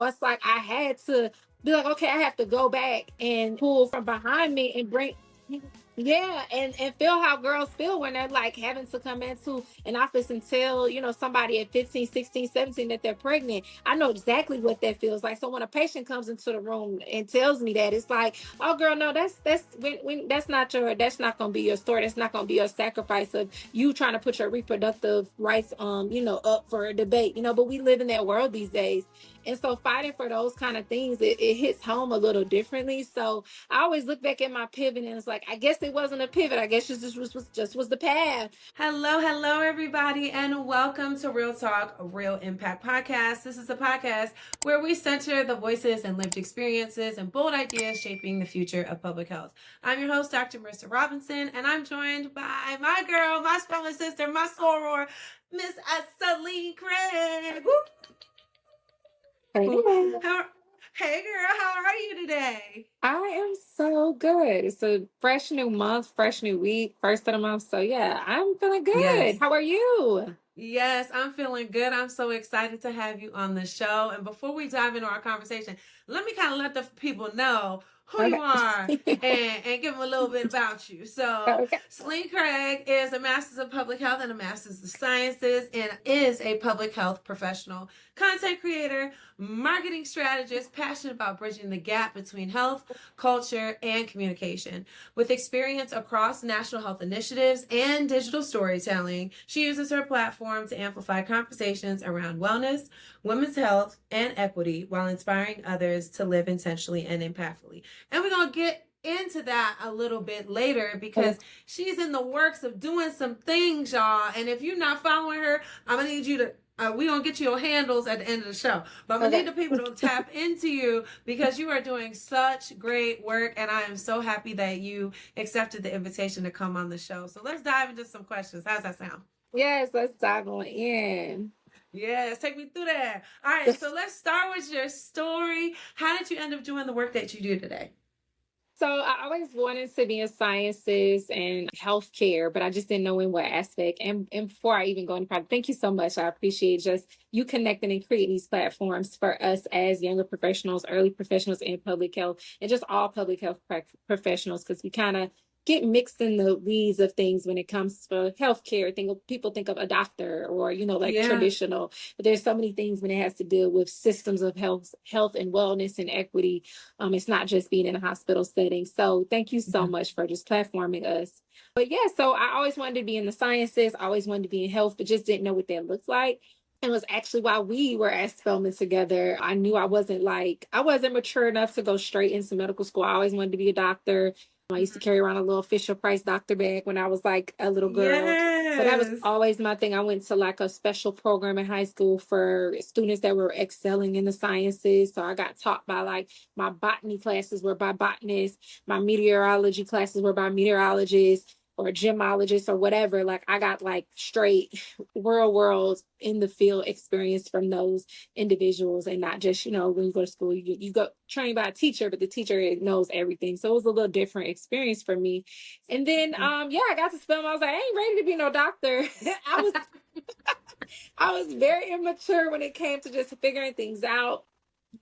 It's like I had to be like, okay, I have to go back and pull from behind me and bring. Yeah, and feel how girls feel when they're like having to come into an office and tell, somebody at 15, 16, 17 that they're pregnant. I know exactly what that feels like. So when a patient comes into the room and tells me that, it's like, oh girl, no, that's when that's not gonna be your story. That's not gonna be your sacrifice of you trying to put your reproductive rights up for a debate. But we live in that world these days. And so fighting for those kind of things, it hits home a little differently. So I always look back at my pivot and it's like, I guess it wasn't a pivot. I guess it just was the path. Hello, hello, everybody, and welcome to Real Talk, a Real Impact podcast. This is a podcast where we center the voices and lived experiences and bold ideas shaping the future of public health. I'm your host, Dr. Marissa Robinson, and I'm joined by my girl, my spelling sister, my soror, Miss Celene Craig. Hey, Hey, girl, how are you today? I am so good. It's a fresh new month, fresh new week, first of the month. So yeah, I'm feeling good. Yes. How are you? Yes, I'm feeling good. I'm so excited to have you on the show. And before we dive into our conversation, let me kind of let the people know who you are Okay. and give them a little bit about you. So, Okay. Celene Craig is a master's of public health and a master's of sciences and is a public health professional, content creator, marketing strategist, passionate about bridging the gap between health, culture, and communication. With experience across national health initiatives and digital storytelling, she uses her platform to amplify conversations around wellness, women's health, and equity while inspiring others to live intentionally and impactfully. And we're going to get into that a little bit later because she's in the works of doing some things, y'all. And if you're not following her, I'm going to need you to we're going to get your handles at the end of the show. But I'm going to need the people to tap into you because you are doing such great work. And I am so happy that you accepted the invitation to come on the show. So let's dive into some questions. How's that sound? Yes, let's dive on in. Yes, take me through that. All right, so let's start with your story. How did you end up doing the work that you do today? So I always wanted to be in sciences and healthcare, but I just didn't know in what aspect. And before I even go any further, thank you so much. I appreciate just you connecting and creating these platforms for us as younger professionals, early professionals in public health, and just all public health professionals, because we kind of get mixed in the weeds of things when it comes to healthcare. People think of a doctor or, like Yeah. traditional, but there's so many things when it has to deal with systems of health and wellness and equity. It's not just being in a hospital setting. So thank you so much for just platforming us. But yeah, so I always wanted to be in the sciences, I always wanted to be in health, but just didn't know what that looked like. It was actually while we were at Spelman together, I knew I wasn't mature enough to go straight into medical school. I always wanted to be a doctor. I used to carry around a little Fisher Price doctor bag when I was like a little girl. So that was Yes. always my thing. I went to like a special program in high school for students that were excelling in the sciences. So I got taught by like my botany classes were by botanists, my meteorology classes were by meteorologists or gemologists or whatever. Like I got like straight world in the field experience from those individuals and not just, when you go to school, you go trained by a teacher, but the teacher knows everything. So it was a little different experience for me. And then, I got to spell. I was like, I ain't ready to be no doctor. I was very immature when it came to just figuring things out.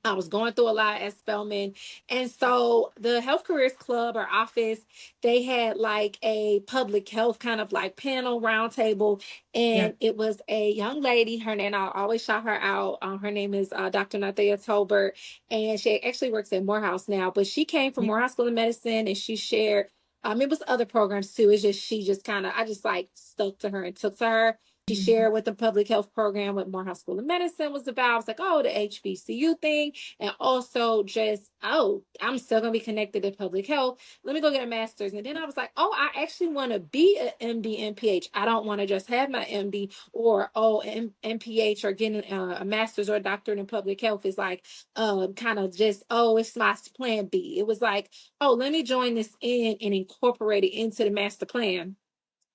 I was going through a lot at Spelman. And so the Health Careers Club or office, they had like a public health kind of like panel roundtable. And it was a young lady, her name, I always shout her out. Her name is Dr. Nathea Tolbert. And she actually works at Morehouse now, but she came from Morehouse School of Medicine and she shared, it was other programs too. It's just, I just like stuck to her and took to her. She shared what the public health program with Morehouse School of Medicine was about. I was like, oh, the HBCU thing. And also just, I'm still going to be connected to public health. Let me go get a master's. And then I was like, oh, I actually want to be an MD, MPH. I don't want to just have my MD or, MPH or getting a master's or a doctorate in public health is like kind of just, it's my plan B. It was like, let me join this in and incorporate it into the master plan.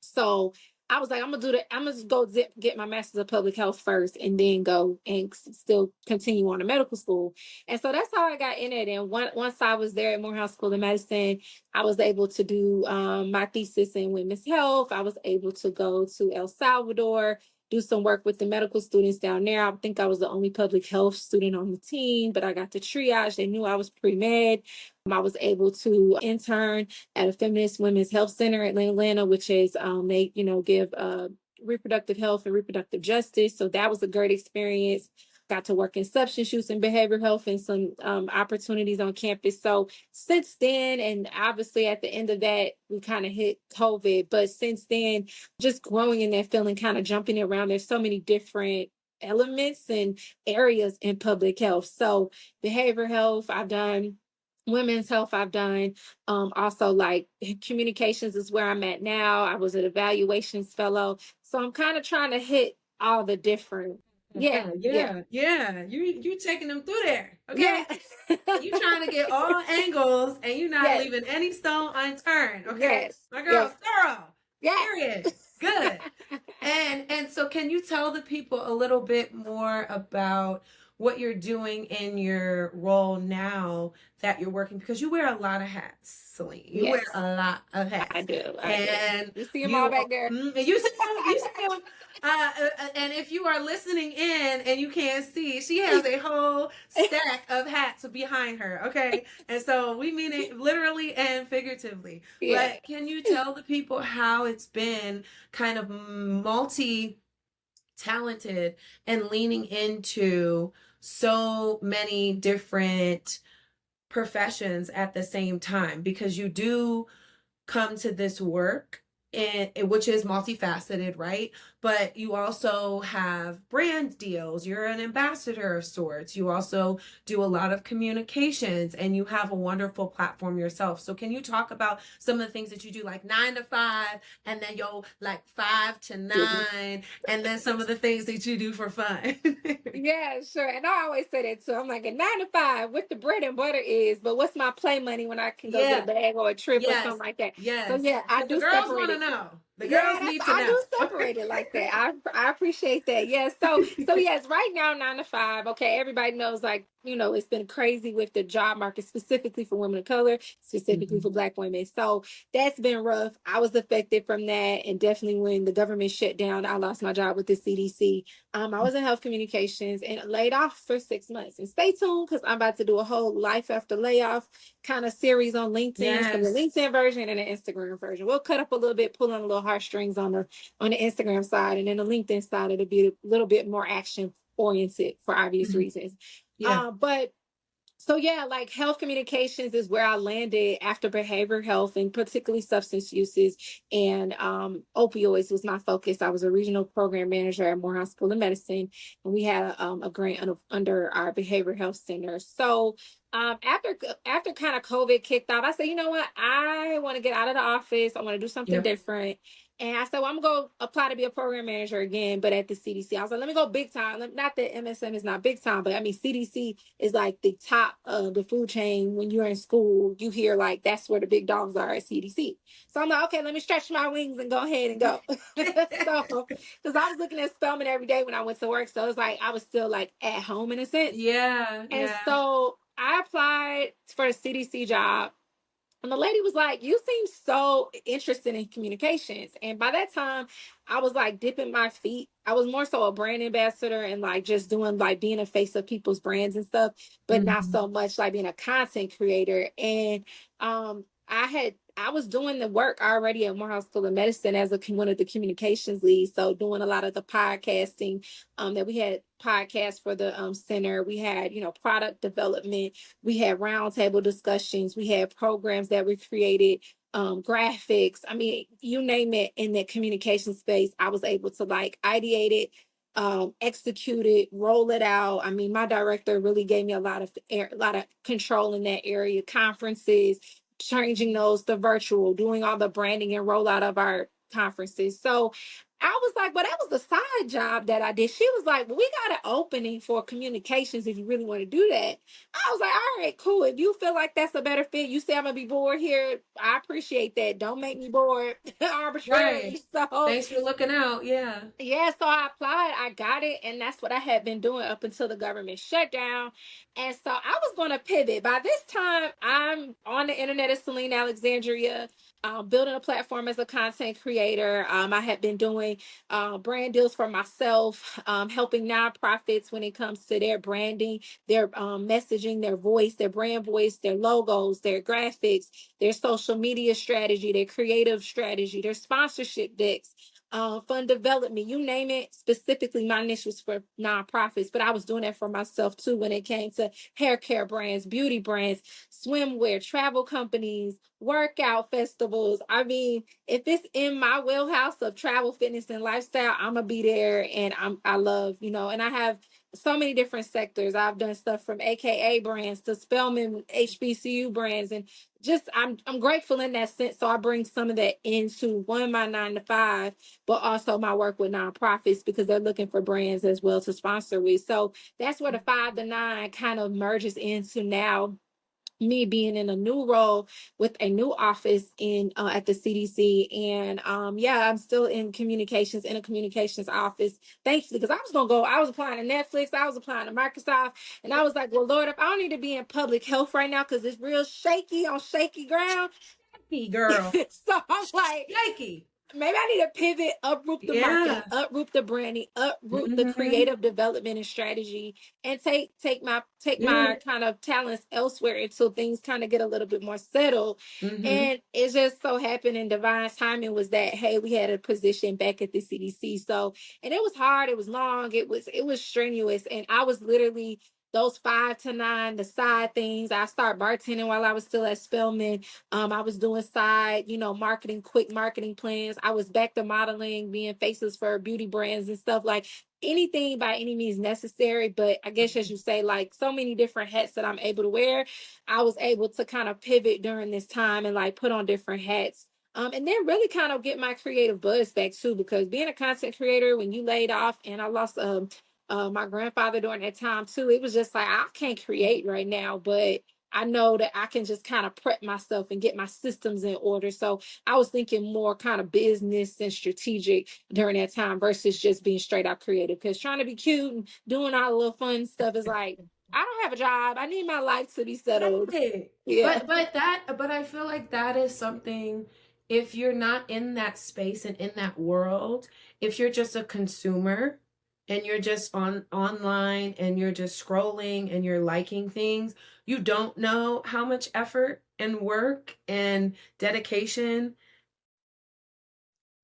So I was like, I'm gonna go get my master's of public health first and then go and still continue on to medical school. And so that's how I got in it. And once I was there at Morehouse School of Medicine, I was able to do my thesis in women's health. I was able to go to El Salvador do some work with the medical students down there. I think I was the only public health student on the team, but I got to triage. They knew I was pre-med. I was able to intern at a feminist women's health center in Atlanta, which is they give reproductive health and reproductive justice. So that was a great experience. Got to work in substance use and behavioral health and some opportunities on campus. So since then, and obviously at the end of that, we kind of hit COVID. But since then, just growing in that feeling, kind of jumping around. There's so many different elements and areas in public health. So behavioral health, I've done women's health, I've done also like communications is where I'm at now. I was an evaluations fellow. So I'm kind of trying to hit all the different. Yeah, yeah, Yeah. You taking them through there, yeah. okay? You trying to get all angles, and you not Yes, leaving any stone unturned, okay? yes, My girl's yes, thorough. yes. Period. Good. And so can you tell the people a little bit more about what you're doing in your role now that you're working, because you wear a lot of hats, Celene. You wear Yes, a lot of I hats. do. I do. And You see them all back there? you see them. And if you are listening in and you can't see, she has a whole stack of hats behind her. Okay. And so we mean it literally and figuratively. Yeah. But can you tell the people how it's been kind of multi talented and leaning into so many different professions at the same time? Because you do come to this work, and which is multifaceted, right? But you also have brand deals. You're an ambassador of sorts. You also do a lot of communications, and you have a wonderful platform yourself. So can you talk about some of the things that you do, like 9 to 5, and then yo like 5 to 9, and then some of the things that you do for fun? Yeah, sure. And I always say that too. I'm like a 9 to 5, what the bread and butter is, but what's my play money when I can go get a Yeah. bag or a trip or Yes. something like that. So Yes. yeah, I Because the do girls separate want to it. know. The Yeah, girls need to I know. do separate it like that. I appreciate that. Yeah. So yes, right now 9 to 5. Okay, everybody knows like it's been crazy with the job market specifically for women of color, specifically for Black women. So that's been rough. I was affected from that, and definitely when the government shut down, I lost my job with the CDC. I was in health communications and laid off for 6 months. And stay tuned because I'm about to do a whole life after layoff kind of series on LinkedIn. So the Yes. LinkedIn version and the Instagram version. We'll cut up a little bit, pull on a little heartstrings on the Instagram side, and then the LinkedIn side, it'll be a little bit more action oriented for obvious reasons. Yeah. But so yeah, like health communications is where I landed after behavioral health and particularly substance uses and opioids was my focus. I was a regional program manager at Morehouse School of Medicine, and we had a grant under our behavioral health center. So after kind of COVID kicked off, I said, you know what, I want to get out of the office. I want to do something Yep. different. And I said, well, I'm going to apply to be a program manager again, but at the CDC. I was like, let me go big time. Not that MSM is not big time, but I mean, CDC is like the top of the food chain. When you're in school, you hear like that's where the big dogs are at CDC. So I'm like, okay, let me stretch my wings and go ahead and go. So, because I was looking at Spelman every day when I went to work. So it's like I was still like at home in a sense. Yeah. And Yeah. so I applied for a CDC job. And the lady was like, you seem so interested in communications. And by that time, I was like dipping my feet. I was more so a brand ambassador and like just doing like being a face of people's brands and stuff, but not so much like being a content creator. And I was doing the work already at Morehouse School of Medicine as one of the communications leads. So doing a lot of the podcasting, that we had podcasts for the center. We had, product development. We had roundtable discussions. We had programs that were created, graphics. I mean, you name it in that communication space, I was able to like ideate it, execute it, roll it out. I mean, my director really gave me a lot of control in that area. Conferences, changing those to virtual, doing all the branding and rollout of our conferences. So I was like, well, that was the side job that I did. She was like, well, we got an opening for communications if you really want to do that. I was like, all right, cool. If you feel like that's a better fit, you say I'm gonna be bored here. I appreciate that. Don't make me bored arbitrarily. Right. So Thanks for looking out. Yeah. yeah, so I applied, I got it, and that's what I had been doing up until the government shut down. And so I was going to pivot. By this time, I'm on the internet as Celene Alexandria, building a platform as a content creator. I have been doing brand deals for myself, helping nonprofits when it comes to their branding, their messaging, their voice, their brand voice, their logos, their graphics, their social media strategy, their creative strategy, their sponsorship decks, fund development, you name it. Specifically, my niche was for nonprofits, but I was doing that for myself too when it came to hair care brands, beauty brands, swimwear, travel companies, workout festivals. I mean, if it's in my wheelhouse of travel, fitness, and lifestyle, I'm gonna be there. And I love, and I have so many different sectors. I've done stuff from AKA brands to Spelman HBCU brands, and just I'm grateful in that sense. So I bring some of that into one my 9 to 5, but also my work with nonprofits because they're looking for brands as well to sponsor with. So that's where the 5 to 9 kind of merges into now, me being in a new role with a new office in at the CDC. And yeah, I'm still in a communications office, thankfully, because I was applying to Netflix, I was applying to Microsoft, and I was like, well, Lord, if I don't need to be in public health right now because it's real shaky on shaky ground. Shaky, girl. So I'm like, Shaky. maybe I need to pivot, uproot the marketing, Yeah. uproot the branding, uproot the Mm-hmm. creative development and strategy, and take Yeah. my kind of talents elsewhere until things kind of get a little bit more settled. Mm-hmm. And it just so happened in divine timing was that, hey, we had a position back at the CDC. So, and it was hard, it was long, it was strenuous, and I was literally those 5 to 9, the side things. I started bartending while I was still at Spelman. I was doing side, marketing, quick marketing plans. I was back to modeling, being faces for beauty brands and stuff, like anything by any means necessary. But I guess, as you say, like so many different hats that I'm able to wear, I was able to kind of pivot during this time and like put on different hats. And then really kind of get my creative buzz back too, because being a content creator, when you laid off, and I lost my grandfather during that time too, it was just like I can't create right now, but I know that I can just kind of prep myself and get my systems in order. So I was thinking more kind of business and strategic during that time versus just being straight out creative. Because trying to be cute and doing all the little fun stuff is like, I don't have a job. I need my life to be settled. Right. Yeah. But I feel like that is something, if you're not in that space and in that world, if you're just a consumer and you're just on online and you're just scrolling and you're liking things, you don't know how much effort and work and dedication,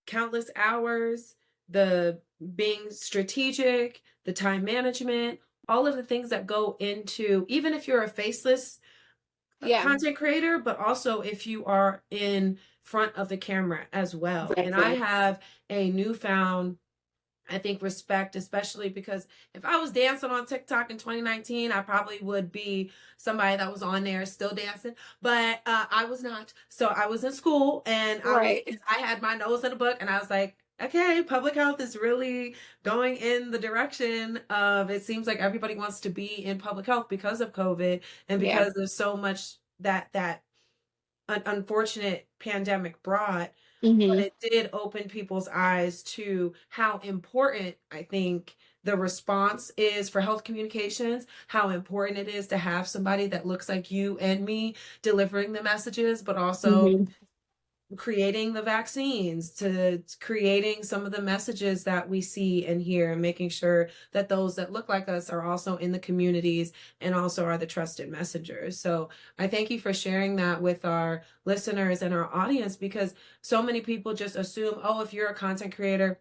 countless hours, the being strategic, the time management, all of the things that go into, even if you're a faceless Yeah. content creator, but also if you are in front of the camera as well. And I Exactly. have a newfound, I think, respect, especially because if I was dancing on TikTok in 2019, I probably would be somebody that was on there still dancing, but I was not. So I was in school and Right. I had my nose in a book and I was like, okay, public health is really going in the direction of, it seems like everybody wants to be in public health because of COVID and Yeah. because there's so much that unfortunate pandemic brought, but Hmm. it did open people's eyes to how important I think the response is for health communications, how important it is to have somebody that looks like you and me delivering the messages, but also Hmm. creating the vaccines, to creating some of the messages that we see and hear, and making sure that those that look like us are also in the communities and also are the trusted messengers. So I thank you for sharing that with our listeners and our audience, because so many people just assume, oh, if you're a content creator,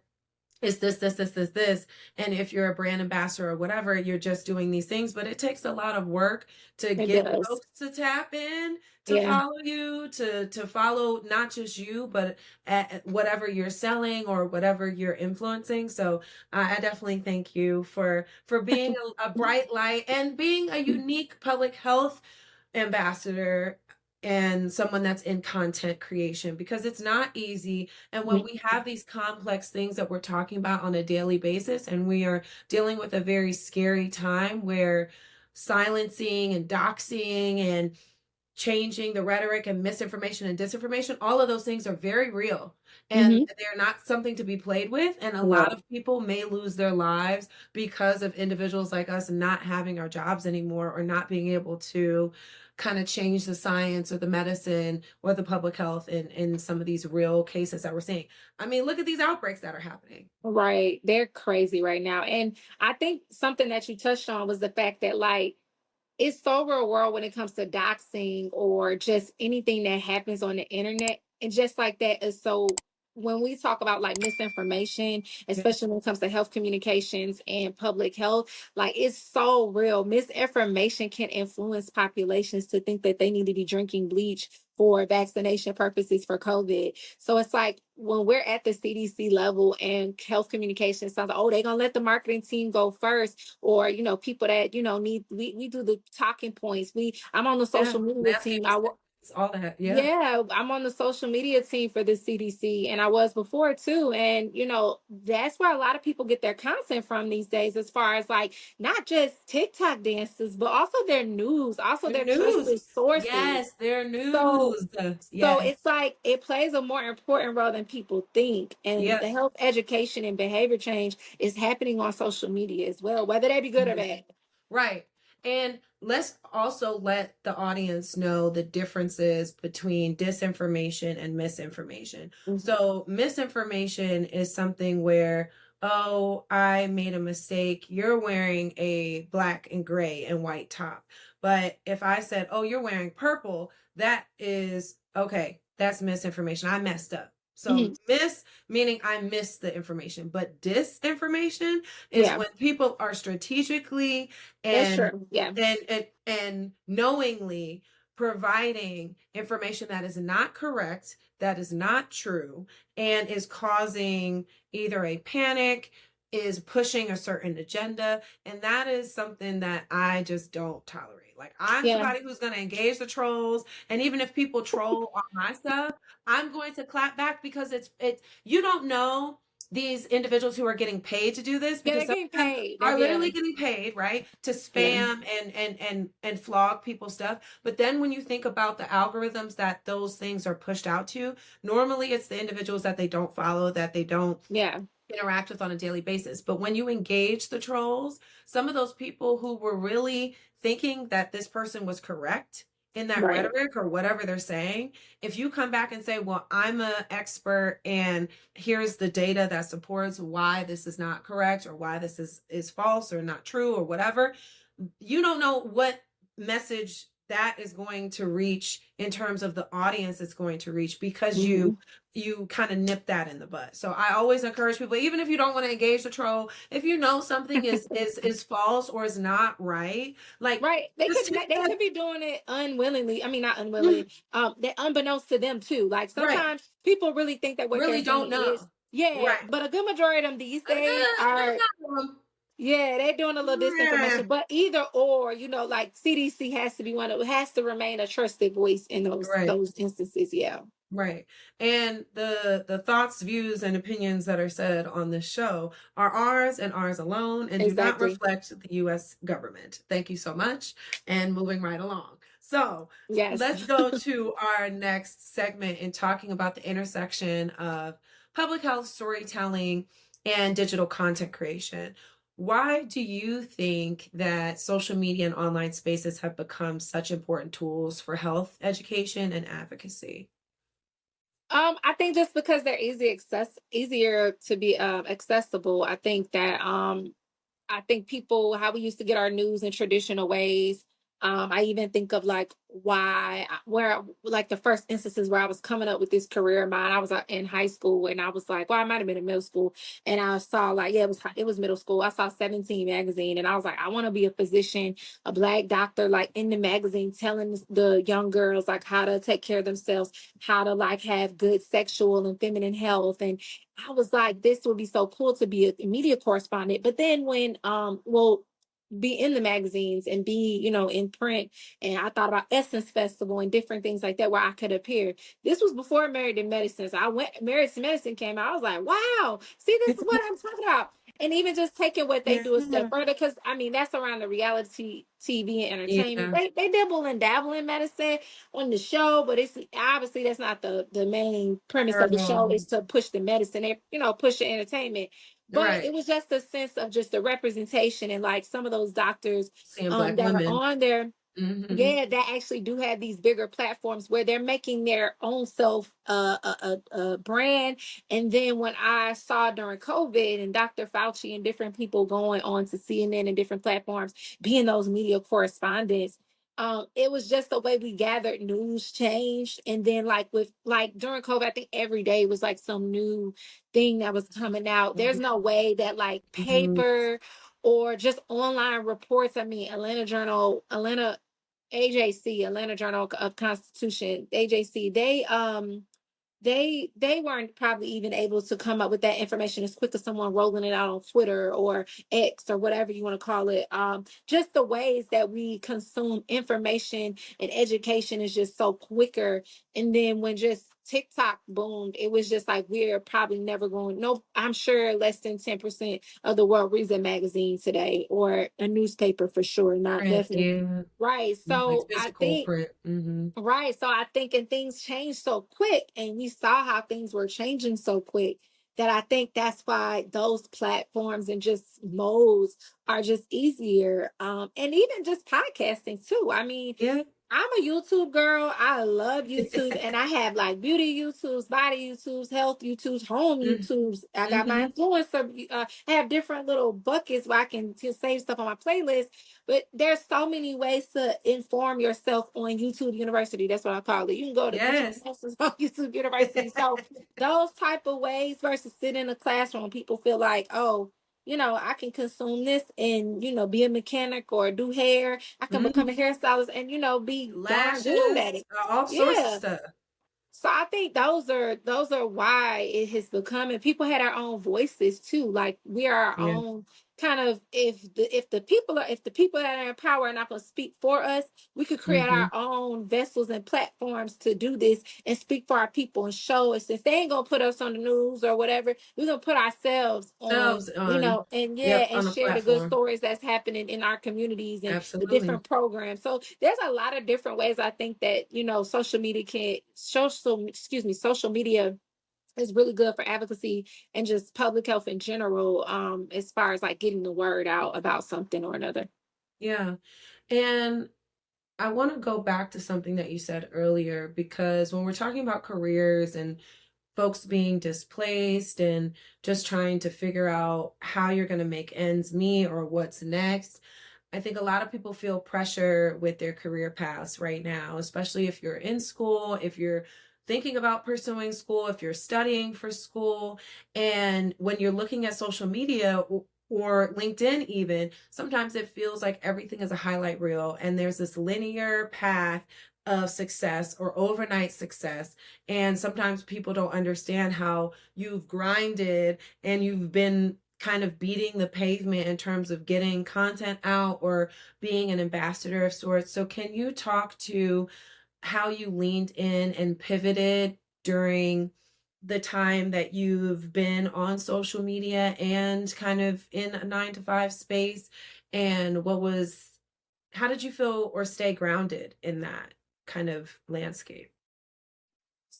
it's this. And if you're a brand ambassador or whatever, you're just doing these things. But it takes a lot of work to It get does. folks to tap in, to Yeah. follow you, to follow not just you, but at whatever you're selling or whatever you're influencing. So I definitely thank you for being a bright light and being a unique public health ambassador and someone that's in content creation, because it's not easy. And when we have these complex things that we're talking about on a daily basis, and we are dealing with a very scary time where silencing and doxing and changing the rhetoric and misinformation and disinformation, all of those things are very real, and Hmm. they're not something to be played with. And a lot Right. of people may lose their lives because of individuals like us not having our jobs anymore, or not being able to kind of change the science or the medicine or the public health in some of these real cases that we're seeing. I mean, look at these outbreaks that are happening. Right. They're crazy right now. And I think something that you touched on was the fact that, like, it's so real world when it comes to doxing or just anything that happens on the internet. And just like that is so, when we talk about like misinformation, Yeah. especially when it comes to health communications and public health, like it's so real. Misinformation can influence populations to think that they need to be drinking bleach for vaccination purposes for COVID. So it's like when we're at the CDC level and health communication sounds like, oh, they're gonna let the marketing team go first, or people that need, we do the talking points. I'm on the Yeah, social media landscape team. assistance, all that. Yeah. Yeah, I'm on the social media team for the CDC, and I was before too. And that's where a lot of people get their content from these days, as far as like not just TikTok dances, but also their news, also Their their news. trusted sources. Yes, their So news. so Yes. it's like it plays a more important role than people think. And the Yes. health education and behavior change is happening on social media as well, whether they be good or Mhm. bad. Right. And let's also let the audience know the differences between disinformation and misinformation. Mhm. So, misinformation is something where, oh, I made a mistake. You're wearing a black and gray and white top. But if I said, oh, you're wearing purple, that is okay. That's misinformation. I messed up. So, Mhm. meaning I missed the information, but disinformation is Yeah, when people are strategically that's and true. Yeah. and knowingly providing information that is not correct, that is not true, and is causing either a panic, is pushing a certain agenda. And that is something that I just don't tolerate. Like, I'm Yeah. somebody who's going to engage the trolls, and even if people troll on my stuff, I'm going to clap back, because it's you don't know these individuals who are getting paid to do this, Yeah, because they're some getting of them paid. are Yeah. literally getting paid, right, to Yeah. spam and flog people's stuff. But then when you think about the algorithms that those things are pushed out to, normally it's the individuals that they don't follow, that they don't Yeah. interact with on a daily basis. But when you engage the trolls, some of those people who were really thinking that this person was correct in that Right. rhetoric or whatever they're saying, if you come back and say, well, I'm an expert and here's the data that supports why this is not correct, or why this is false or not true or whatever, you don't know what message that is going to reach in terms of the audience it's going to reach, because you Hmm. you kind of nip that in the butt. So I always encourage people, even if you don't want to engage the troll, if you know something is false or is not right, like, Right. They just could take they that. could be doing it unwillingly. I mean, not unwillingly. That unbeknownst to them too. Like Right. sometimes people really think that what they're Really don't saying is, know. yeah, Right. but a good majority of them these days are, yeah, they're doing a little Yeah. disinformation. But either or, like CDC has to be has to remain a trusted voice in those Right. those instances. Yeah. Right. And the thoughts, views, and opinions that are said on this show are ours and ours alone, and do not Exactly. reflect the US government. Thank you so much. And moving right along. So Yes. let's go to our next segment in talking about the intersection of public health storytelling and digital content creation. Why do you think that social media and online spaces have become such important tools for health education and advocacy? I think just because they're easier to be accessible. I think people, how we used to get our news in traditional ways. I even think of like where like the first instances where I was coming up with this career of mine. I was in high school, and I was like, well, I might have been in middle school, and I saw like, yeah, it was middle school. I saw 17 magazine, and I was like, I want to be a physician, a black doctor, like in the magazine, telling the young girls like how to take care of themselves, how to like have good sexual and feminine health. And I was like, this would be so cool to be a media correspondent. But then when be in the magazines and be, in print, and I thought about Essence Festival and different things like that where I could appear. This was before Married to Medicine. So I went Married to Medicine came out. I was like, wow, see, this is what I'm talking about. And even just taking what they Yeah. do a step further, because I mean that's around the reality TV and entertainment. Yeah. They dabble and dabble in medicine on the show, but it's obviously that's not the main premise of the show, Girl. is to push the medicine. They, push the entertainment. But Right. it was just a sense of just the representation, and like some of those doctors Seeing Black that are women. on there, Mm-hmm. yeah, that actually do have these bigger platforms where they're making their own self brand. And then when I saw during COVID and Dr. Fauci and different people going on to CNN and different platforms, being those media correspondents, it was just the way we gathered news changed. And then like during COVID, I think every day was like some new thing that was coming out. There's no way that like Mm-hmm. paper or just online reports. I mean, AJC, Atlanta Journal of Constitution, AJC, they weren't probably even able to come up with that information as quick as someone rolling it out on Twitter or X or whatever you want to call it. Just the ways that we consume information and education is just so quicker. And then when just TikTok boomed, it was just like we're probably never going. No, I'm sure less than 10% of the world reads a magazine today or a newspaper for sure. Not Print, definitely. yeah. Right. Like So I physical think print. Mm-hmm. Right. So I think, and things changed so quick, and we saw how things were changing so quick, that I think that's why those platforms and just modes are just easier. And even just podcasting too. I mean, Yeah. I'm a YouTube girl. I love YouTube, and I have like beauty YouTubes, body YouTubes, health YouTubes, home YouTubes. I got my Mm-hmm. influencer. I have different little buckets where I can save stuff on my playlist. But there's so many ways to inform yourself on YouTube University. That's what I call it. You can go to get your Yes. master's on YouTube University. So those type of ways versus sitting in a classroom, people feel like, oh, I can consume this and, be a mechanic or do hair. I can Mm-hmm. become a hairstylist and, be darn good at Lashes, it. all sorts of Yeah. stuff. So I think those are why it has become, and people had our own voices too. Like we are our Yeah. own kind of, if the people that are in power are not going to speak for us, we could create Mm-hmm. our own vessels and platforms to do this and speak for our people and show us. Since they ain't gonna put us on the news or whatever, we're gonna put ourselves on, Selves on. and Yep, and on a share the good platform. stories that's happening in our communities and the Absolutely. different programs. So there's a lot of different ways I think that social media is really good for advocacy and just public health in general, as far as like getting the word out about something or another. Yeah. And I want to go back to something that you said earlier, because when we're talking about careers and folks being displaced and just trying to figure out how you're going to make ends meet or what's next, I think a lot of people feel pressure with their career paths right now, especially if you're in school, if you're thinking about pursuing school, if you're studying for school. And when you're looking at social media or LinkedIn, even sometimes it feels like everything is a highlight reel and there's this linear path of success or overnight success. And sometimes people don't understand how you've grinded and you've been kind of beating the pavement in terms of getting content out or being an ambassador of sorts. So can you talk to how you leaned in and pivoted during the time that you've been on social media and kind of in a 9 to 5 space, and how did you feel or stay grounded in that kind of landscape?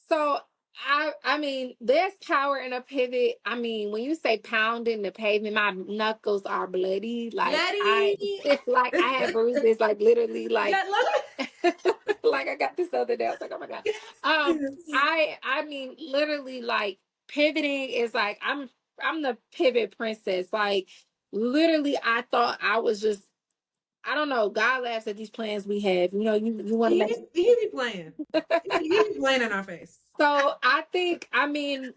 So I mean, there's power in a pivot. I mean, when you say pounding the pavement, my knuckles are bloody. Like I Letty. like I have bruises, like literally, like Yeah, love like I got this other day. I was like, oh my God. it. Yes. I mean, literally, like pivoting is like I'm the pivot princess. Like literally, I thought I was just, I don't know. God laughs at these plans we have. You want to make. He be playing. He be playing in our face. So I think, I mean,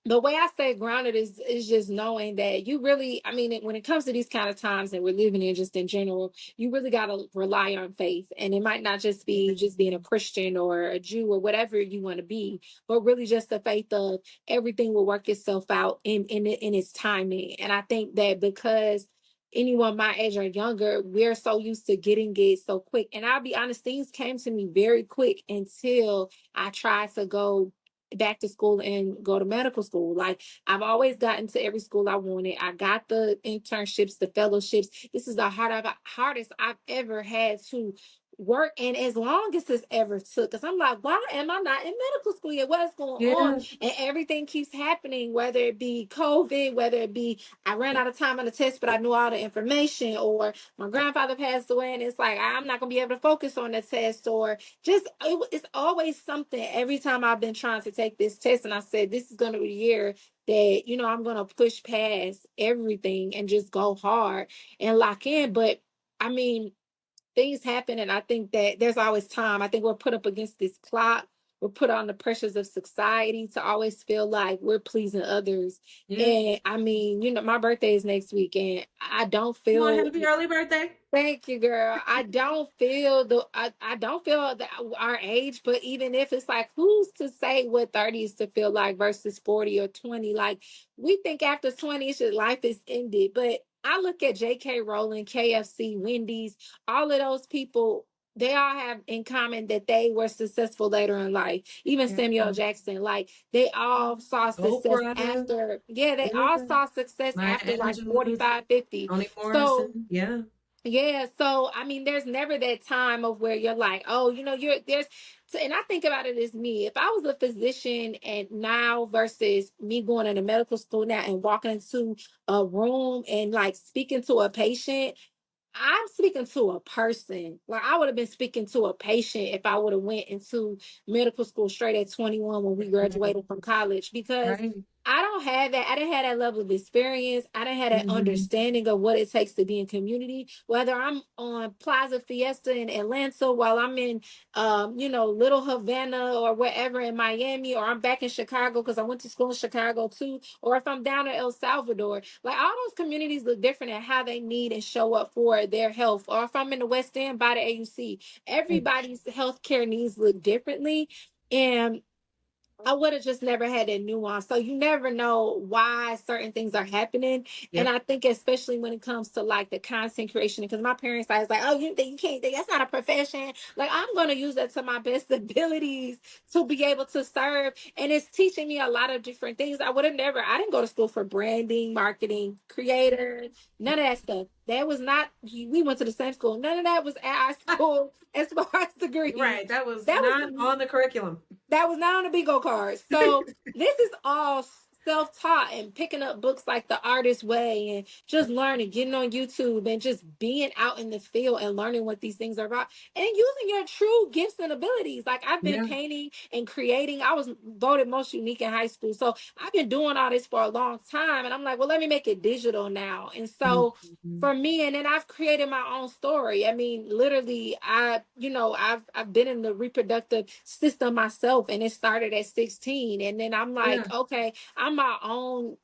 the way I stay grounded is just knowing that you really, I mean, when it comes to these kind of times that we're living in, just in general, you really got to rely on faith. And it might not just be just being a Christian or a Jew or whatever you want to be, but really just the faith of everything will work itself out in its timing. And I think that because anyone my age or younger, we're so used to getting it so quick. And I'll be honest, things came to me very quick until I tried to go back to school and go to medical school. Like, I've always gotten to every school I wanted. I got the internships, the fellowships. This is the hardest I've ever had to work, and as long as it's ever took, because I'm like, why am I not in medical school yet? What is going on? Yeah. And everything keeps happening, whether it be COVID, whether it be I ran out of time on the test, but I knew all the information, or my grandfather passed away, and it's like I'm not gonna be able to focus on the test, or just it's always something. Every time I've been trying to take this test, and I said this is gonna be the year that I'm gonna push past everything and just go hard and lock in. But I mean, things happen, and I think that there's always time. I think we're put up against this clock. We're put on the pressures of society to always feel like we're pleasing others. Yeah. And I mean, my birthday is next week, and I don't Well, feel. happy early birthday. Thank you, girl. I don't feel that our age, but even if it's like, who's to say what 30 is to feel like versus 40 or 20? Like, we think after 20, it's just life is ended. But I look at J.K. Rowling, KFC, Wendy's, all of those people, they all have in common that they were successful later in life. Even Yeah. Samuel Jackson, like, they all saw success Oprah. after, yeah, they all Yeah. saw success Maya after like Angelou, 45, 50. Toni So Morrison. Yeah. yeah, so I mean, there's never that time of where you're like, oh, you're there's, and I think about it as me. If I was a physician and now versus me going into medical school now and walking into a room and like speaking to a patient, I'm speaking to a person. Like, I would have been speaking to a patient if I would have went into medical school straight at 21 when we Mhm. graduated from college, because Right. I don't have that. I didn't have that level of experience. I didn't have that Hmm. understanding of what it takes to be in community. Whether I'm on Plaza Fiesta in Atlanta, while I'm in, Little Havana or wherever in Miami, or I'm back in Chicago because I went to school in Chicago too, or if I'm down in El Salvador, like, all those communities look different at how they need and show up for their health. Or if I'm in the West End by the AUC, Right. everybody's healthcare needs look differently. And I would have just never had that nuance. So you never know why certain things are happening. And Yep. I think especially when it comes to like the content creation, because my parents are like, oh, you can't, that's not a profession. Like, I'm going to use that to my best abilities to be able to serve. And it's teaching me a lot of different things. I didn't go to school for branding, marketing, creator, none of that stuff. That was not, we went to the same school. None of that was at our school as far as degrees. Right. That was That not was on the curriculum. that was not on the bingo card. So this is all self-taught and picking up books like The Artist Way and just learning, getting on YouTube and just being out in the field and learning what these things are about and using your true gifts and abilities. Like, I've been Yeah. painting and creating. I was voted most unique in high school. So I've been doing all this for a long time. And I'm like, well, let me make it digital now. And so Mhm. for me, and then I've created my own story. I mean, literally, I've been in the reproductive system myself, and it started at 16. And then I'm Yeah. like, okay, I'm my own,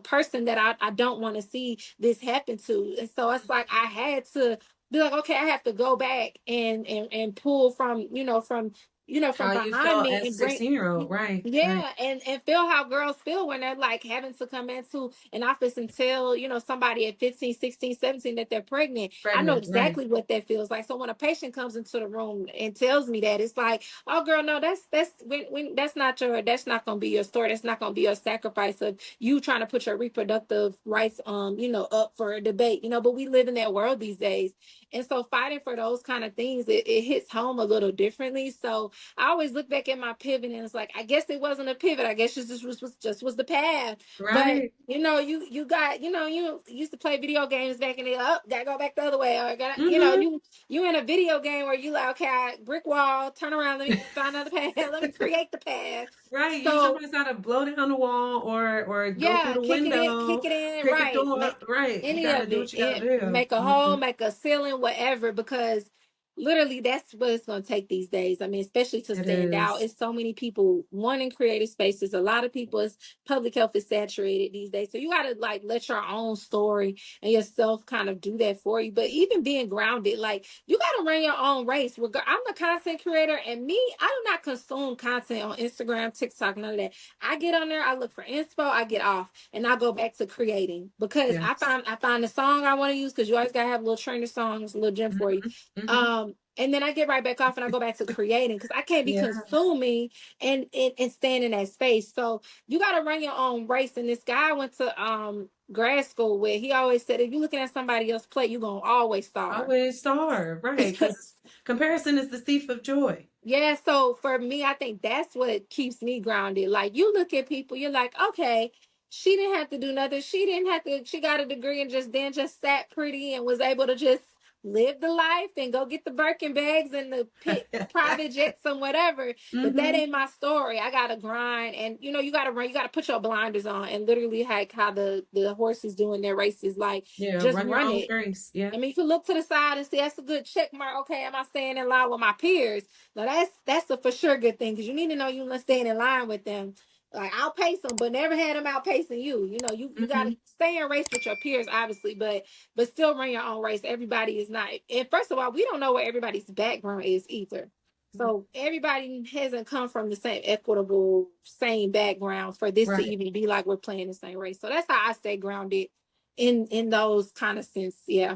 person that I don't want to see this happen to. And so it's like I had to be like, okay, I have to go back and pull from, from How you behind felt me as and a bring. 16-year-old. Right. Right. Yeah, and feel how girls feel when they're like having to come into an office and tell, somebody at 15, 16, 17 that they're pregnant. I know Pregnant. Right. exactly what that feels like. So when a patient comes into the room and tells me that, it's like, oh girl, no, that's when that's not gonna be your story. That's not gonna be your sacrifice of you trying to put your reproductive rights up for a debate, but we live in that world these days. And so fighting for those kind of things, it hits home a little differently. So I always look back at my pivot and it's like, I guess it wasn't a pivot. I guess it just was the path. But Right. you got, you used to play video games back in the up, gotta go back the other way. Or got Hmm. you in a video game where you like, okay, brick wall, turn around, let me find another path, let me create the path. Right. You So somebody's got to blow down the wall or go through yeah, the kick window, it in, kick a right. door. Make Right. You any got to of do it. what you got to do. Make a hole, Hmm. make a ceiling, whatever, because literally that's what it's gonna take these days. I mean, especially to It stand out. is. It's so many people wanting creative spaces. A lot of people is public health is saturated these days. So you gotta like let your own story and yourself kind of do that for you. But even being grounded, like you gotta run your own race. I'm the content creator, and me, I do not consume content on Instagram, TikTok, none of that. I get on there, I look for inspo, I get off, and I go back to creating because Yes. I find the song I want to use, because you always gotta have a little trainer songs, a little gem for you. Hmm. Hmm. and then I get right back off and I go back to creating because I can't be Yeah. consuming and staying in that space. So you got to run your own race. And this guy I went to grad school with, he always said, if you're looking at somebody else's plate, you're gonna always starve. Always starve, right? Because comparison is the thief of joy. Yeah, so for me, I think that's what keeps me grounded. Like you look at people, you're like, okay, she didn't have to do nothing. She didn't have to, she got a degree and just sat pretty and was able to just live the life and go get the Birkin bags and the private jets and whatever. But that Mm-hmm. ain't my story. I gotta grind and you gotta run, you gotta put your blinders on and literally like how the horses doing their races, like Yeah, just run your run own it. race. Yeah. I mean, you can look to the side and see that's a good check mark. Okay, am I staying in line with my peers? Now that's a for sure good thing because you need to know you're not staying in line with them. Like outpace them, but never had them outpacing you. You know, you got Mm-hmm. to stay in race with your peers, obviously, but still run your own race. Everybody is not. And first of all, we don't know what everybody's background is either. So everybody hasn't come from the same equitable, same background for this to Right. even be like we're playing the same race. So that's how I stay grounded in those kind of sense. Yeah.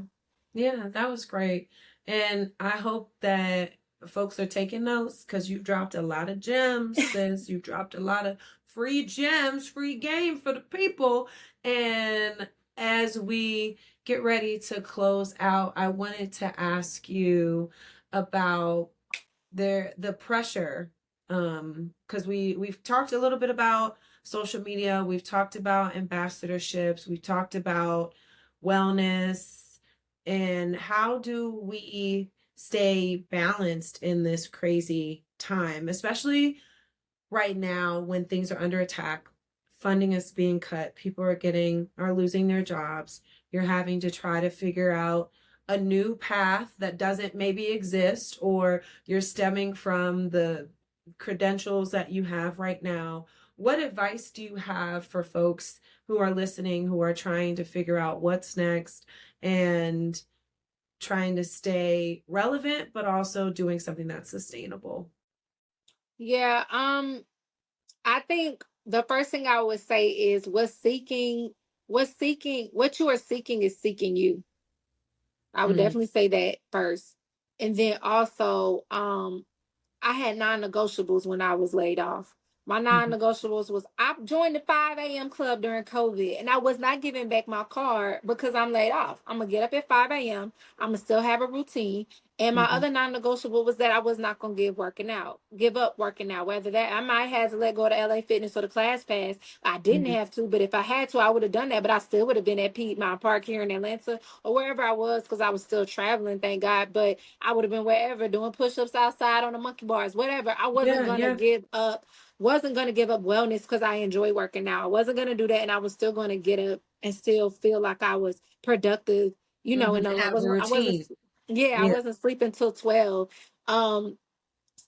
Yeah, that was great. And I hope that folks are taking notes because you've dropped a lot of gems, sis. You've dropped a lot of free gems, free game for the people. And as we get ready to close out, I wanted to ask you about the pressure. Because we've talked a little bit about social media, we've talked about ambassadorships, we've talked about wellness, and how do we stay balanced in this crazy time, especially right now when things are under attack, funding is being cut, people are losing their jobs, you're having to try to figure out a new path that doesn't maybe exist, or you're stemming from the credentials that you have right now. What advice do you have for folks who are listening, who are trying to figure out what's next and trying to stay relevant, but also doing something that's sustainable? Yeah. I think the first thing I would say is what you are seeking is seeking you. I would Mm, definitely say that first. And then also, I had non-negotiables when I was laid off. My mhm, non-negotiables was I joined the 5 a.m. club during COVID and I was not giving back my card because I'm laid off. I'm gonna get up at 5 a.m. I'm gonna still have a routine. And my mhm. other non-negotiable was that I was not gonna give up working out. Whether that I might have to let go of the LA Fitness or the Class Pass. I didn't Mhm. have to, but if I had to, I would have done that. But I still would have been at Piedmont Park here in Atlanta or wherever I was because I was still traveling, thank God. But I would have been wherever doing push-ups outside on the monkey bars, whatever. I wasn't Yeah, gonna yeah. give up wellness because I enjoy working out. I wasn't gonna do that, and I was still gonna get up and still feel like I was productive. Mhm. And And have a I wasn't, routine. yeah, I Yeah. wasn't sleeping till 12. Um,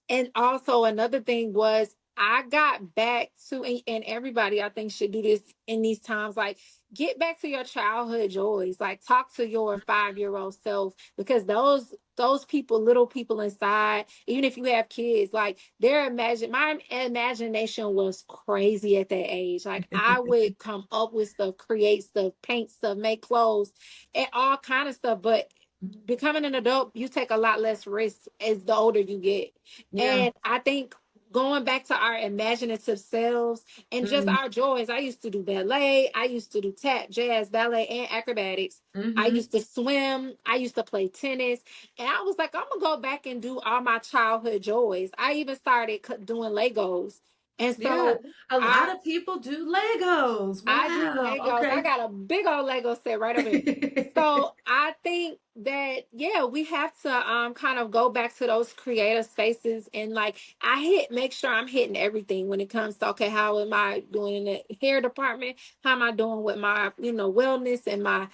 and also another thing was I got back to and everybody I think should do this in these times, like get back to your childhood joys, like talk to your 5-year-old self because those people, little people inside, even if you have kids, like my imagination was crazy at that age. Like I would come up with stuff, create stuff, paint stuff, make clothes, and all kind of stuff. But becoming an adult, you take a lot less risks as the older you get. Yeah. And I think going back to our imaginative selves and just Mm, our joys, I used to do ballet, I used to do tap, jazz, ballet, and acrobatics. I mhm. used to swim, I used to play tennis. And I was like, I'm going to go back and do all my childhood joys. I even started doing Legos. And Yeah. so A lot I of people do Legos. I do Wow. Legos. I Okay. got a big old Lego set right over here. So I think that yeah, we have to kind of go back to those creative spaces and like make sure I'm hitting everything when it comes to okay, how am I doing in the hair department? How am I doing with my, wellness and my,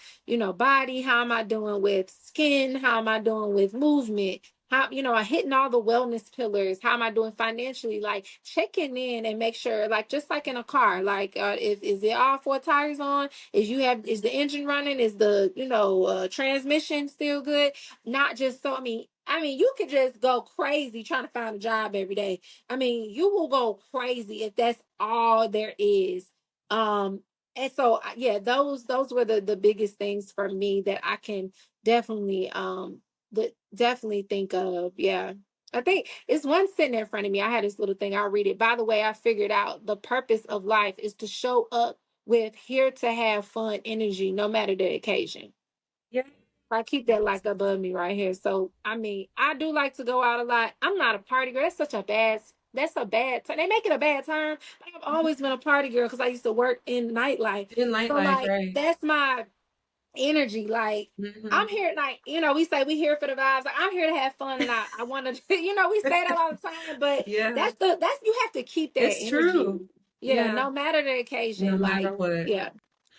body? How am I doing with skin? How am I doing with movement? How I hitting all the wellness pillars? How am I doing financially? Like checking in and make sure, like just like in a car, like if is it all four tires on? Is the engine running? Is the transmission still good? Not just so. I mean, you could just go crazy trying to find a job every day. I mean, you will go crazy if that's all there is. Um, and so yeah, those were the biggest things for me that I can definitely definitely think of. Yeah. I think it's one sitting in front of me. I had this little thing. I'll read it. By the way, I figured out the purpose of life is to show up with here to have fun energy, no matter the occasion. Yeah. I keep that like above me right here. So I mean, I do like to go out a lot. I'm not a party girl. That's such a bad. That's a bad term. They make it a bad term. I've always been a party girl because I used to work in nightlife. In So nightlife, like right? that's my energy. Like I'm Hmm. here, like we say we here for the vibes. Like, I'm here to have fun, and I want to. We say that all the time. But Yeah, that's you have to keep that it's energy. true. Yeah, Yeah, no matter the no occasion. Like matter what. yeah,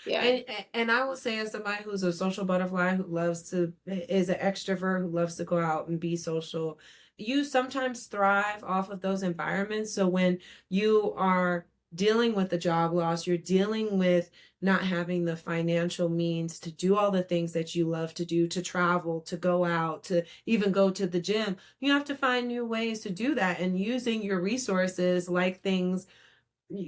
yeah, And I would say, as somebody who's a social butterfly, who loves to is an extrovert, who loves to go out and be social, you sometimes thrive off of those environments. So when you are dealing with the job loss, you're dealing with not having the financial means to do all the things that you love to do, to travel, to go out, to even go to the gym. You have to find new ways to do that, and using your resources, like things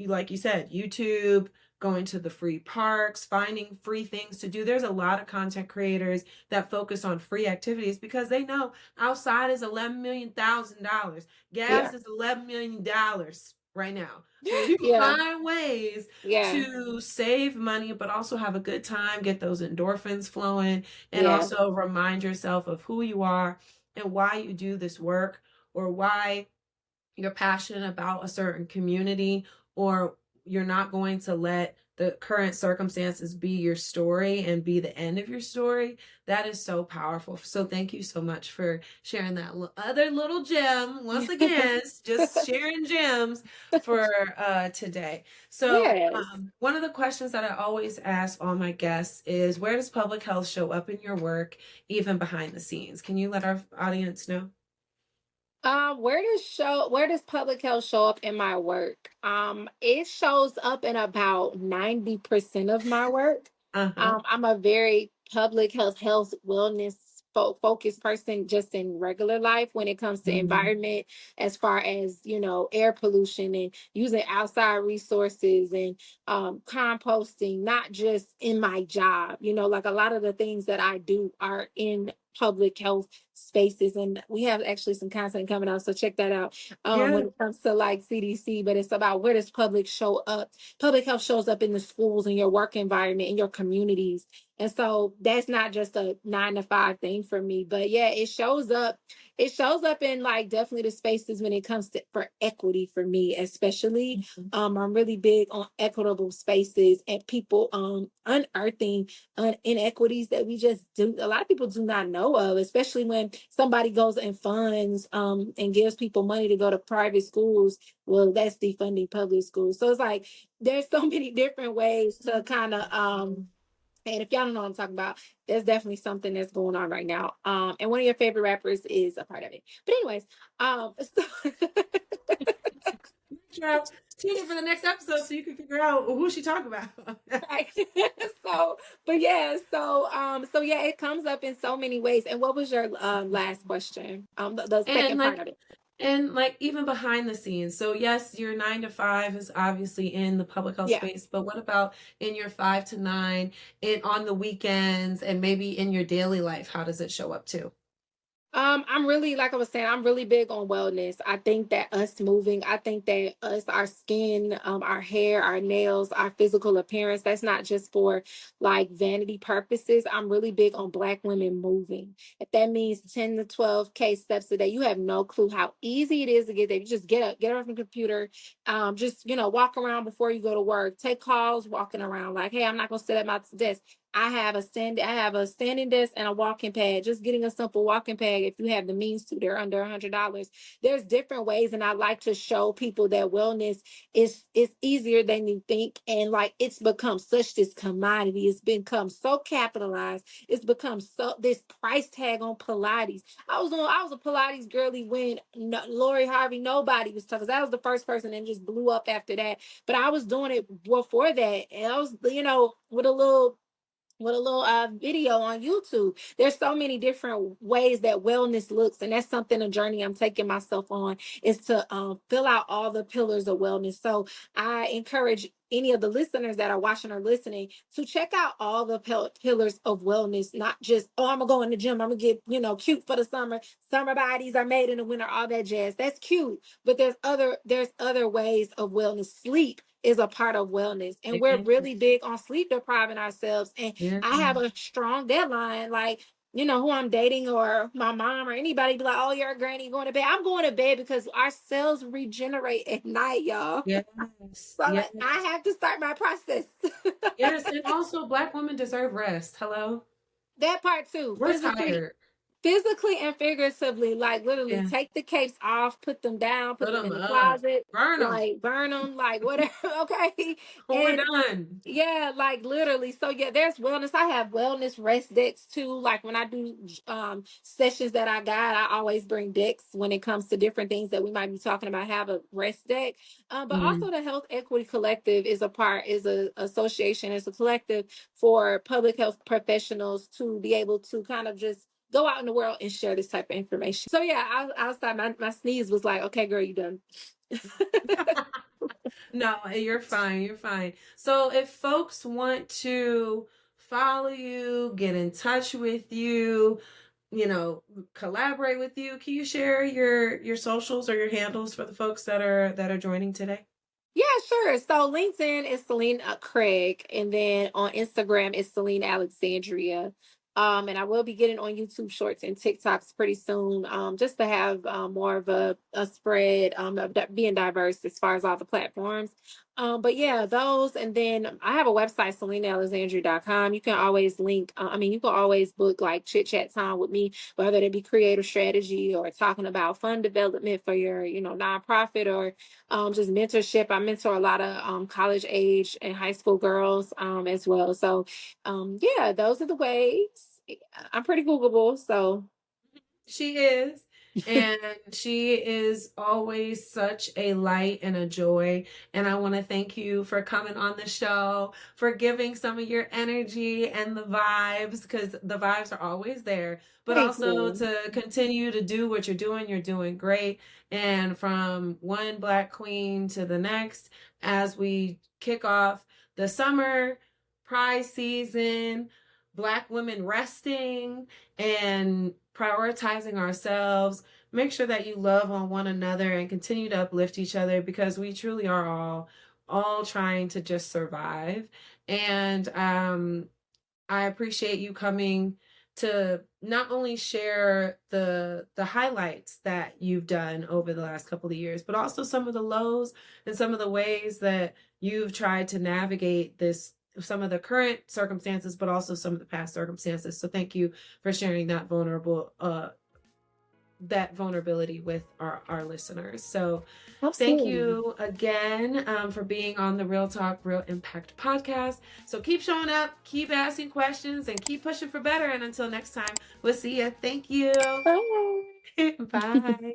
like you said, YouTube, going to the free parks, finding free things to do. There's a lot of content creators that focus on free activities because they know outside is $11 million. yeah, Gas is $11 million right now. So if you can yeah, find ways yeah, to save money, but also have a good time, get those endorphins flowing, and yeah, also remind yourself of who you are and why you do this work, or why you're passionate about a certain community, or you're not going to let the current circumstances be your story and be the end of your story. That is so powerful. So thank you so much for sharing that other little gem. Once again, just sharing gems for today. So yes. one of the questions that I always ask all my guests is, where does public health show up in your work, even behind the scenes? Can you let our audience know? Where does public health show up in my work? It shows up in about 90% of my work. Uh-huh. I'm a very public health wellness focused person just in regular life when it comes to Mhm. environment, as far as air pollution and using outside resources and composting, not just in my job. Like a lot of the things that I do are in public health spaces, and we have actually some content coming out, so check that out Yeah. when it comes to like CDC. But it's about where does public health shows up in the schools, in your work environment, in your communities. And so that's not just a 9 to 5 thing for me, but yeah, it shows up in like definitely the spaces when it comes to for equity for me, especially. Mhm. I'm really big on equitable spaces and people unearthing inequities that we just do a lot of people do not know of, especially when somebody goes and funds and gives people money to go to private schools. Well, that's defunding public schools. So it's like there's so many different ways to kind of and if y'all don't know what I'm talking about, there's definitely something that's going on right now. And one of your favorite rappers is a part of it. But anyways, so Child, tune in for the next episode so you can figure out who she talking about. right. so but yeah, so yeah, it comes up in so many ways. And what was your last question? The and second part like of it. and like even behind the scenes. So yes, your 9 to 5 is obviously in the public health Yeah. space, but what about in your 5 to 9, in on the weekends, and maybe in your daily life? How does it show up too? I'm really, like I was saying, I'm really big on wellness. I think that us moving, I think that us, our skin, our hair, our nails, our physical appearance, that's not just for like vanity purposes. I'm really big on Black women moving. If that means 10 to 12K steps a day, you have no clue how easy it is to get there. You just get up, get off the computer, just, walk around before you go to work, take calls, walking around like, hey, I'm not going to sit at my desk. I have a standing desk and a walking pad. Just getting a simple walking pad, if you have the means to, they're under $100. There's different ways, and I like to show people that wellness is easier than you think. And like it's become such this commodity. It's become so capitalized. It's become so this price tag on Pilates. I was a Pilates girly when Lori Harvey, nobody was talking. That was the first person and just blew up after that. But I was doing it before that, and I was with a little with a little video on YouTube. There's so many different ways that wellness looks, and that's something a journey I'm taking myself on is to fill out all the pillars of wellness. So I encourage any of the listeners that are watching or listening to check out all the pillars of wellness, not just, oh, I'm gonna go in the gym, I'm gonna get, cute for the summer. Summer bodies are made in the winter, all that jazz. That's cute, but there's other ways of wellness. Sleep is a part of wellness, and we're really big on sleep depriving ourselves. And Yeah. I have a strong deadline, like, who I'm dating or my mom or anybody be like, oh, you're a granny going to bed. I'm going to bed because our cells regenerate at night, y'all. Yes. So I'm Yes. like, I have to start my process. Yes. And also, Black women deserve rest. Hello. That part too. We're tired. Physically and figuratively, like literally Yeah. take the capes off, put them down, put Put them them in the up. closet, Burn them. like burn them, like whatever. Okay. We're And done. yeah, like literally. So yeah, there's wellness. I have wellness rest decks too. Like when I do sessions that I got, I always bring decks when it comes to different things that we might be talking about. Have a rest deck. But Mm. also the Health Equity Collective is a association, it's a collective for public health professionals to be able to kind of just go out in the world and share this type of information. So yeah, I'll stop. My sneeze was like, okay, girl, you done. No, you're fine. You're fine. So if folks want to follow you, get in touch with you, collaborate with you, can you share your socials or your handles for the folks that are joining today? Yeah, sure. So LinkedIn is Celene Craig, and then on Instagram it's Celene Alexandria. And I will be getting on YouTube Shorts and TikToks pretty soon, just to have more of a spread, of being diverse as far as all the platforms. But yeah, those, and then I have a website, SeleneAlexandria.com. You can always link. You can always book like chit chat time with me, whether it be creative strategy or talking about fund development for your, nonprofit, or just mentorship. I mentor a lot of college age and high school girls as well. So yeah, those are the ways. I'm pretty Googleable, so She is. And she is always such a light and a joy. And I want to thank you for coming on the show, for giving some of your energy and the vibes, because the vibes are always there, but thank also you. to continue to do what you're doing. You're doing great. And from one Black queen to the next, as we kick off the summer pride season, Black women resting and prioritizing ourselves. Make sure that you love on one another and continue to uplift each other, because we truly are all trying to just survive. And I appreciate you coming to not only share the highlights that you've done over the last couple of years, but also some of the lows and some of the ways that you've tried to navigate some of the current circumstances, but also some of the past circumstances. So thank you for sharing that vulnerability with our listeners. So thank Absolutely. you again for being on the Real Talk, Real Impact podcast. So keep showing up, keep asking questions, and keep pushing for better. And until next time, we'll see you. Thank you. Bye. Bye.